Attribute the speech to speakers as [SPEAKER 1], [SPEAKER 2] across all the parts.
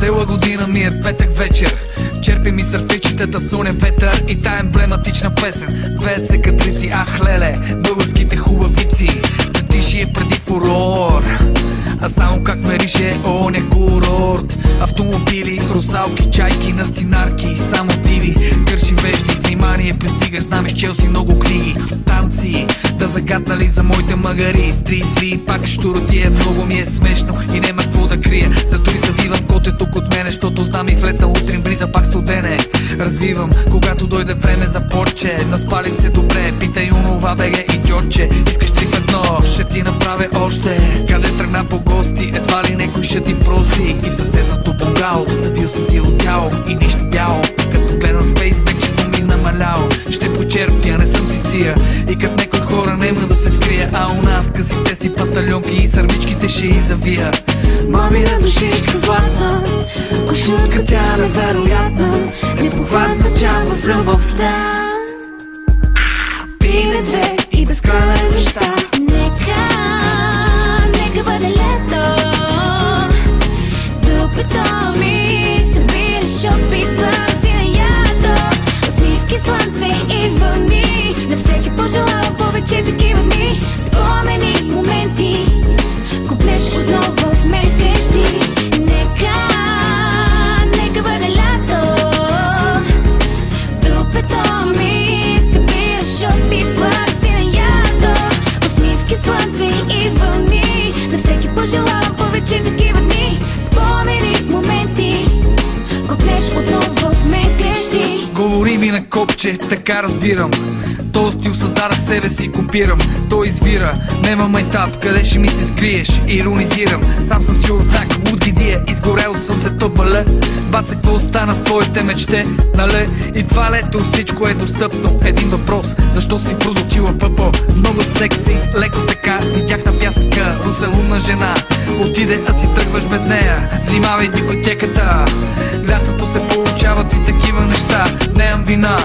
[SPEAKER 1] Цела година ми е петък вечер, черпи ми съртичетата сонен ветър и тая емблематична песен. Пеят се кадрици, ах леле, българските хубавици. Затишие преди фурор, а само как мерише оня курорт. Автомобили, русалки, чайки, настинарки, само диви, кърши вежди, внимание пристигаш, знам изчел си много книги. Танци, да загаднали за моите магари, стрисви, пак щуротие, много ми е смешно и нема какво да крия. Зато и завивам коте тук от мене, защото знам и в летна утрин бриза пак студене. Развивам, когато дойде време за порче, наспали се добре, питай онова беге и дьорче. Искаш три в едно, ще ти направя още. Къде тръгна по гости, едва ли некой ще ти прости. И в съседното бунгало, ставил съм ти отдяло и нищо бяло. Като гледам Спейсбек, чето ми намаляло. Ще почерпя, не съм циция и като некой хора нема да се скрия. А у нас късите си панталонки и сърмичките ще и завия.
[SPEAKER 2] Мамина душичка златна, кошутка тя невероятна, непохватна чам в любовта. Пине две и безкрайна неща.
[SPEAKER 3] Нека бъде лето, дупето ми събираш опит, гласи на ято, усмивки, слънце и вълни. На всеки пожелава повече такива дни, спомени, моменти, купнеш отново в мен крещи. Нека бъде лято, дупето ми събираш опит, гласи на ято, усмивки, слънце и вълни. На всеки пожелавам повече такива дни, спомени, моменти, купнеш отново в мен крещи.
[SPEAKER 1] Говори ми на копче, така разбирам. Този стил създадах, себе си копирам. Той извира, нема майтап, къде ще ми се скриеш? Иронизирам, сам съм си ортак, луд гидия, изгорел съм се топале. Баце, какво стана с твоите мечте, нали? И това лето всичко е достъпно. Един въпрос, защо си продължила пъпо? Много секси, леко така, видях на пясъка, русалумна жена. Отиде, а си тръгваш без нея, внимавай дикотеката. Лятото се получават и такива неща. Нямам вина,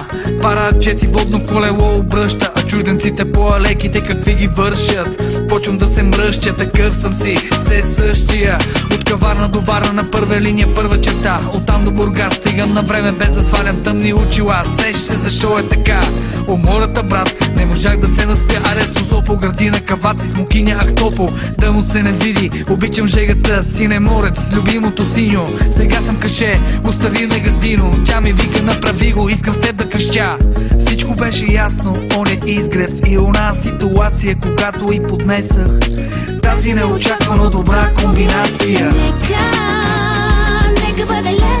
[SPEAKER 1] параджет и водно колело обръща, а чужденците по алеките какви ги вършат. Почвам да се мръщя, такъв съм си, все същия. От Каварна до Варна на първа линия, първа черта. Оттам до Бургас стигам на време без да свалям тъмни очила. Сеш се защо е така, умората брат, не можах да се наспя. Аре сузо по градина, каваци, смокиня, ах топо, да му се не види. Обичам жегата, сине морец, любимото синьо. Сега съм каше, остави ме гадино. Тя ми вика, направи го, искам с теб да кръщя. Всичко беше ясно, оня изгрев и она ситуация, когато и поднесах тази неочаквано добра комбинация.
[SPEAKER 3] Нека бъде лето,